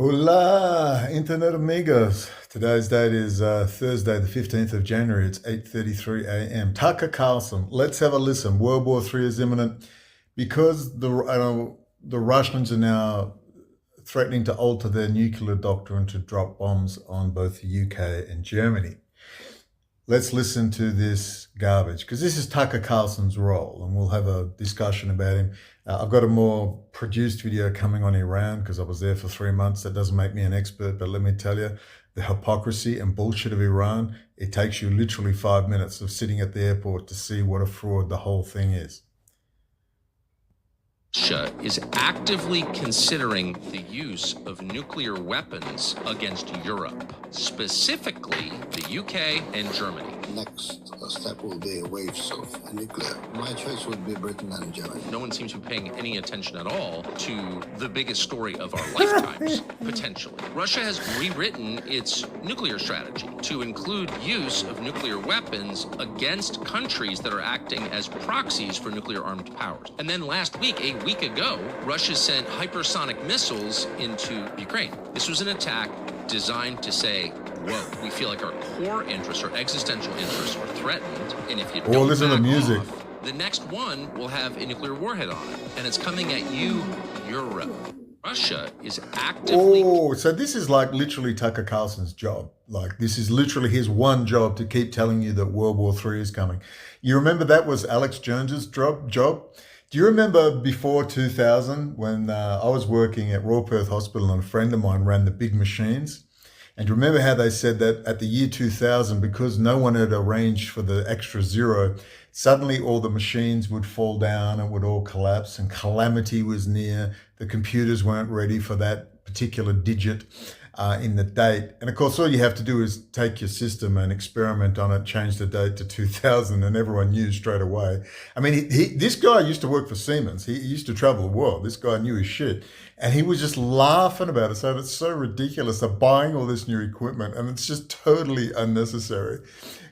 Hola, Internet amigos. Today's date is Thursday, the 15th of January. It's 8:33 a.m. Tucker Carlson. Let's have a listen. World War III is imminent because the Russians are now threatening to alter their nuclear doctrine to drop bombs on both the UK and Germany. Let's listen to this garbage because this is Tucker Carlson's role, and we'll have a discussion about him. I've got a more produced video coming on Iran because I was there for 3 months. That doesn't make me an expert, but let me tell you, the hypocrisy and bullshit of Iran, it takes you literally 5 minutes of sitting at the airport to see what a fraud the whole thing is. Russia is actively considering the use of nuclear weapons against Europe, specifically the UK and Germany. Next step will be waves of nuclear. My choice would be Britain and Germany. No one seems to be paying any attention at all to the biggest story of our lifetimes, potentially. Russia has rewritten its nuclear strategy to include use of nuclear weapons against countries that are acting as proxies for nuclear-armed powers. And then last week, a week ago, Russia sent hypersonic missiles into Ukraine. This was an attack designed to say, whoa, we feel like our core interests, our existential interests are threatened, and if you don't listen to back music. off, the next one will have a nuclear warhead on it, and it's coming at you, Europe. Russia is actively... So this is like literally Tucker Carlson's job. Like this is literally his one job to keep telling you that World War III is coming. You remember that was Alex Jones's job? Do you remember before 2000 when I was working at Royal Perth Hospital and a friend of mine ran the big machines? And do you remember how they said that at the year 2000, because no one had arranged for the extra zero, suddenly all the machines would fall down and would all collapse and calamity was near. The computers weren't ready for that particular digit in the date. And of course, all you have to do is take your system and experiment on it, change the date to 2000, and everyone knew straight away. I mean, this guy used to work for Siemens. He used to travel the world. This guy knew his shit. And he was just laughing about it, saying it's so ridiculous. They're buying all this new equipment and it's just totally unnecessary.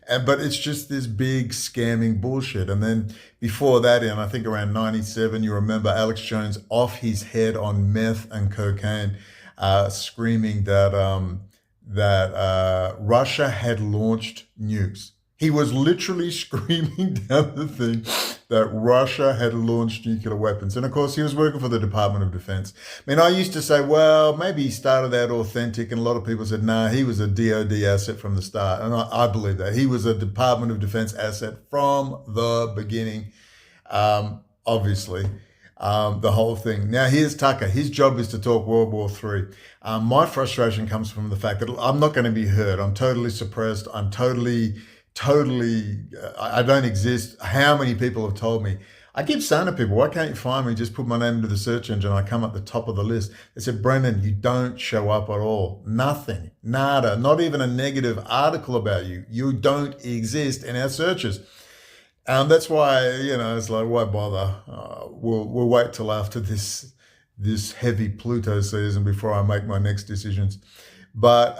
But it's just this big scamming bullshit. And then before that, in I think around 97, you remember Alex Jones off his head on meth and cocaine, screaming that Russia had launched nukes. He was literally screaming down the thing that Russia had launched nuclear weapons. And of course, he was working for the Department of Defense. I mean, I used to say, well, maybe he started out authentic. And a lot of people said, nah, he was a DOD asset from the start. And I believe that. He was a Department of Defense asset from the beginning, obviously. The whole thing. Now, here's Tucker. His job is to talk World War III. My frustration comes from the fact that I'm not going to be heard. I'm totally suppressed. I'm totally, I don't exist. How many people have told me? I keep saying to people, why can't you find me? Just put my name into the search engine. I come at the top of the list. They said, Brendon, you don't show up at all. Nothing, nada, not even a negative article about you. You don't exist in our searches. That's why, it's like, why bother? We'll wait till after this heavy Pluto season before I make my next decisions. But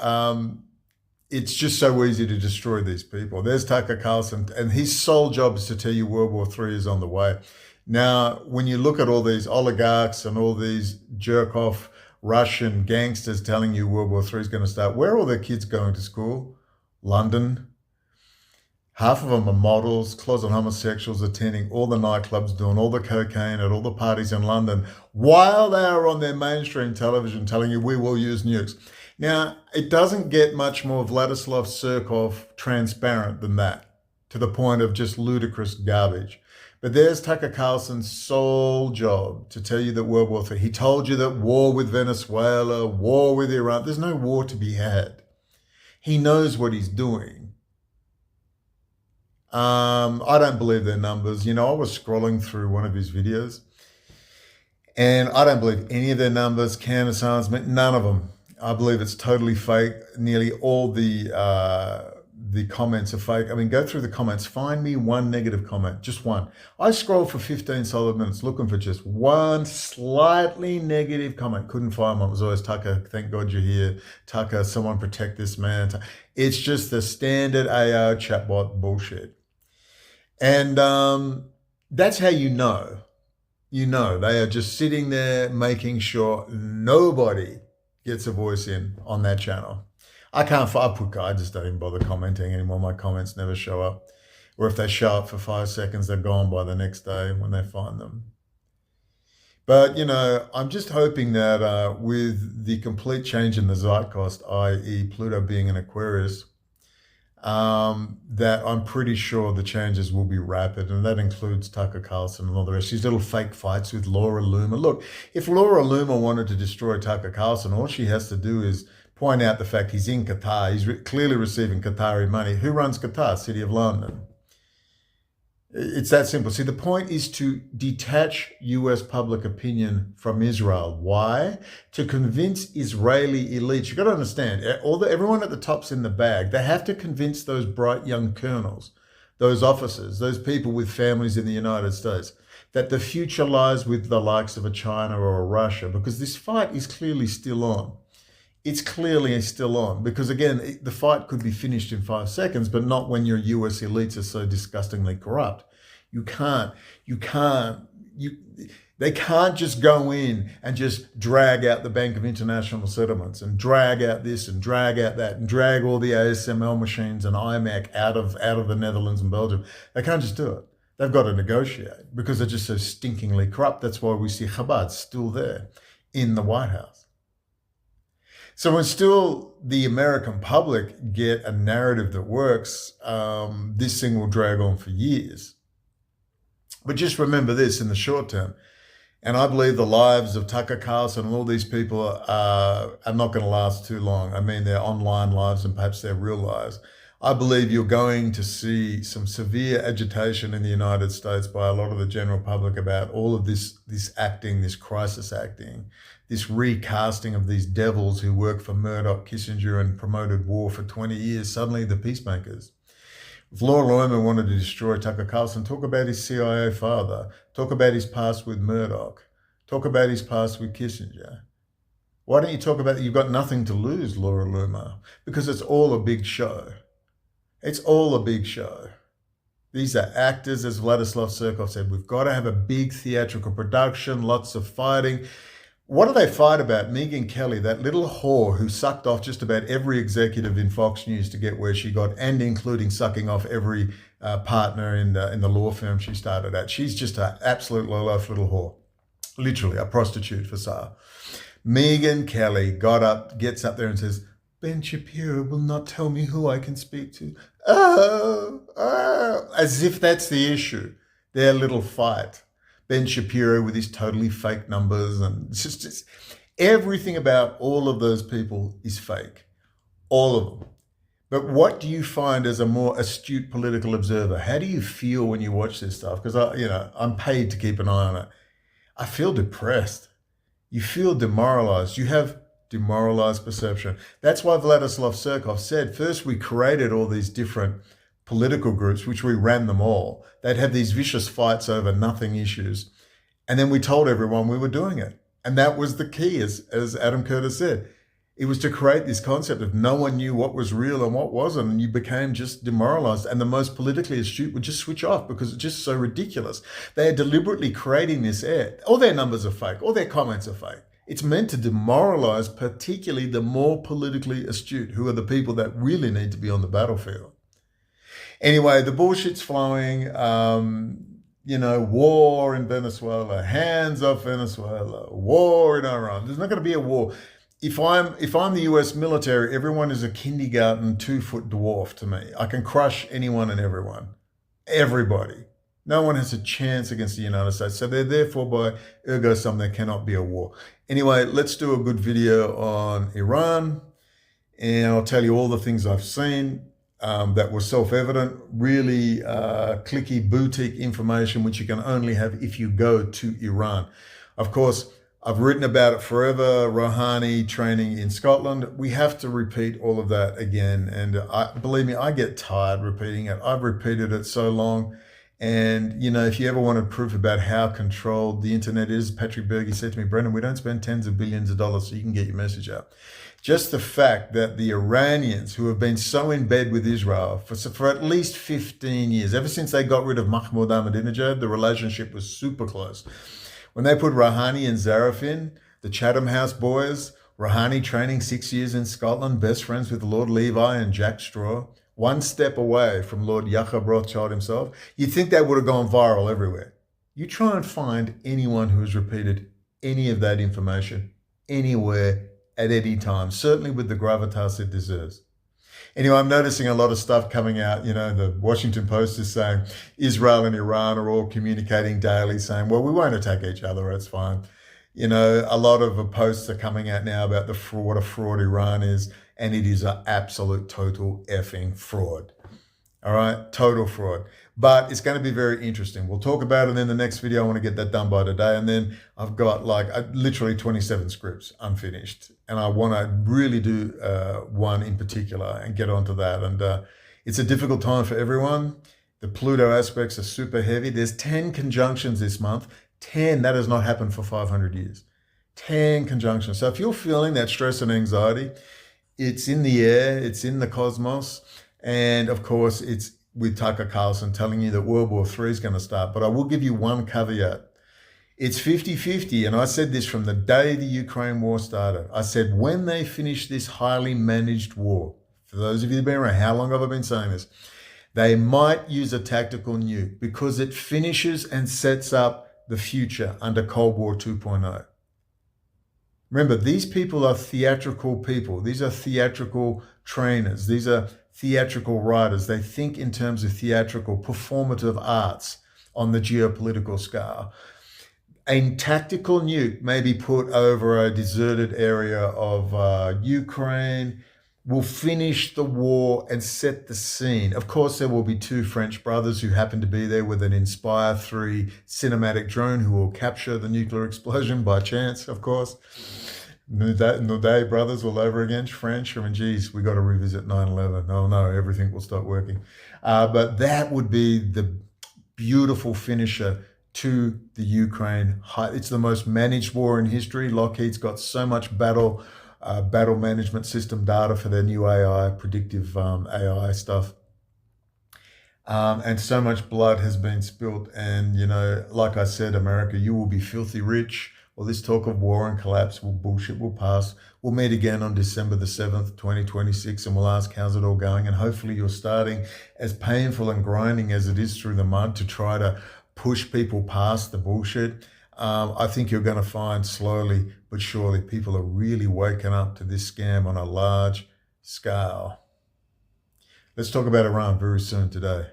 it's just so easy to destroy these people. There's Tucker Carlson, and his sole job is to tell you World War III is on the way. Now, when you look at all these oligarchs and all these jerk-off Russian gangsters telling you World War III is going to start, where are all their kids going to school? London. Half of them are models, closet homosexuals, attending all the nightclubs, doing all the cocaine at all the parties in London, while they are on their mainstream television telling you we will use nukes. Now, it doesn't get much more Vladislav Surkov transparent than that, to the point of just ludicrous garbage. But there's Tucker Carlson's sole job to tell you that World War III. He told you that war with Venezuela, war with Iran, there's no war to be had. He knows what he's doing. I don't believe their numbers. I was scrolling through one of his videos and I don't believe any of their numbers, countersigns, none of them. I believe it's totally fake. Nearly all the comments are fake. I mean, go through the comments, find me one negative comment, just one. I scrolled for 15 solid minutes looking for just one slightly negative comment. Couldn't find one. It was always, Tucker, thank God you're here. Tucker, someone protect this man. It's just the standard AR chatbot bullshit. And that's how you know. They are just sitting there making sure nobody gets a voice in on that channel. I just don't even bother commenting anymore. My comments never show up. Or if they show up for 5 seconds, they're gone by the next day when they find them. But, I'm just hoping that with the complete change in the zeitgeist, i.e. Pluto being an Aquarius, that I'm pretty sure the changes will be rapid, and that includes Tucker Carlson and all the rest. These little fake fights with Laura Loomer. Look, if Laura Loomer wanted to destroy Tucker Carlson, all she has to do is point out the fact he's in Qatar. He's clearly receiving Qatari money. Who runs Qatar? City of London. It's that simple. See, the point is to detach US public opinion from Israel. Why? To convince Israeli elites. You've got to understand, everyone at the top's in the bag. They have to convince those bright young colonels, those officers, those people with families in the United States, that the future lies with the likes of a China or a Russia, because this fight is clearly still on. It's clearly still on, because again, the fight could be finished in 5 seconds, but not when your US elites are so disgustingly corrupt. They can't just go in and just drag out the Bank of International Settlements and drag out this and drag out that and drag all the ASML machines and IMAC out of the Netherlands and Belgium. They can't just do it. They've got to negotiate because they're just so stinkingly corrupt. That's why we see Chabad still there in the White House. So when still the American public get a narrative that works, this thing will drag on for years. But just remember this in the short term, and I believe the lives of Tucker Carlson and all these people are not going to last too long. I mean, their online lives and perhaps their real lives. I believe you're going to see some severe agitation in the United States by a lot of the general public about all of this acting, this crisis acting, this recasting of these devils who worked for Murdoch, Kissinger, and promoted war for 20 years, suddenly the peacemakers. If Laura Loomer wanted to destroy Tucker Carlson, talk about his CIA father, talk about his past with Murdoch, talk about his past with Kissinger. Why don't you talk about that? You've got nothing to lose, Laura Loomer, because it's all a big show. It's all a big show. These are actors, as Vladislav Surkov said. We've got to have a big theatrical production, lots of fighting. What do they fight about? Megyn Kelly, that little whore who sucked off just about every executive in Fox News to get where she got, and including sucking off every partner in the law firm she started at. She's just an absolute low-life little whore. Literally, a prostitute for sale. Megyn Kelly gets up there and says, Ben Shapiro will not tell me who I can speak to. As if that's the issue. Their little fight. Ben Shapiro with his totally fake numbers, and it's just everything about all of those people is fake. All of them. But what do you find as a more astute political observer? How do you feel when you watch this stuff? Because I'm paid to keep an eye on it. I feel depressed. You feel demoralized. You have demoralized perception. That's why Vladislav Surkov said, first we created all these different political groups, which we ran them all. They'd have these vicious fights over nothing issues. And then we told everyone we were doing it. And that was the key, as Adam Curtis said. It was to create this concept of no one knew what was real and what wasn't, and you became just demoralized. And the most politically astute would just switch off because it's just so ridiculous. They are deliberately creating this air. All their numbers are fake. All their comments are fake. It's meant to demoralize particularly the more politically astute, who are the people that really need to be on the battlefield. Anyway, the bullshit's flowing. War in Venezuela, hands off Venezuela, war in Iran. There's not going to be a war. If I'm the US military, everyone is a kindergarten 2-foot dwarf to me. I can crush anyone and everyone. Everybody. No one has a chance against the United States. So therefore, by ergo sum, there cannot be a war. Anyway, let's do a good video on Iran. And I'll tell you all the things I've seen that were self-evident, really clicky boutique information, which you can only have if you go to Iran. Of course, I've written about it forever, Rouhani training in Scotland. We have to repeat all of that again. And believe me, I get tired repeating it. I've repeated it so long. And, if you ever wanted proof about how controlled the internet is, Patrick Berge said to me, Brendon, we don't spend tens of billions of dollars so you can get your message out. Just the fact that the Iranians, who have been so in bed with Israel for at least 15 years, ever since they got rid of Mahmoud Ahmadinejad, the relationship was super close. When they put Rouhani and Zarif in, the Chatham House boys, Rouhani training 6 years in Scotland, best friends with Lord Levi and Jack Straw, one step away from Lord Jacob Rothschild himself. You'd think that would have gone viral everywhere. You try and find anyone who has repeated any of that information anywhere at any time, certainly with the gravitas it deserves. Anyway, I'm noticing a lot of stuff coming out. The Washington Post is saying Israel and Iran are all communicating daily saying, well, we won't attack each other, it's fine. A lot of posts are coming out now about what a fraud Iran is, and it is an absolute total effing fraud. All right, total fraud. But it's going to be very interesting. We'll talk about it in the next video. I want to get that done by today. And then I've got literally 27 scripts unfinished. And I want to really do one in particular and get onto that. And it's a difficult time for everyone. The Pluto aspects are super heavy. There's 10 conjunctions this month. 10, that has not happened for 500 years. 10 conjunctions. So if you're feeling that stress and anxiety, it's in the air, it's in the cosmos. And of course, it's with Tucker Carlson telling you that World War III is going to start. But I will give you one caveat. It's 50-50. And I said this from the day the Ukraine war started. I said, when they finish this highly managed war, for those of you who've been around, how long have I been saying this? They might use a tactical nuke because it finishes and sets up the future under Cold War 2.0. Remember, these people are theatrical people. These are theatrical trainers. These are theatrical writers. They think in terms of theatrical, performative arts on the geopolitical scale. A tactical nuke may be put over a deserted area of Ukraine, will finish the war and set the scene. Of course, there will be two French brothers who happen to be there with an Inspire 3 cinematic drone who will capture the nuclear explosion by chance, of course. Naudet brothers all over again, French. I mean, geez, we got to revisit 9/11. Oh no, everything will start working. But that would be the beautiful finisher to the Ukraine. It's the most managed war in history. Lockheed's got so much battle management system data for their new AI, predictive AI stuff. And so much blood has been spilt. And, like I said, America, you will be filthy rich. Well, this talk of war and collapse bullshit will pass. We'll meet again on December the 7th, 2026, and we'll ask how's it all going. And hopefully you're starting, as painful and grinding as it is through the mud, to try to push people past the bullshit. I think you're going to find slowly but surely people are really waking up to this scam on a large scale. Let's talk about Iran very soon today.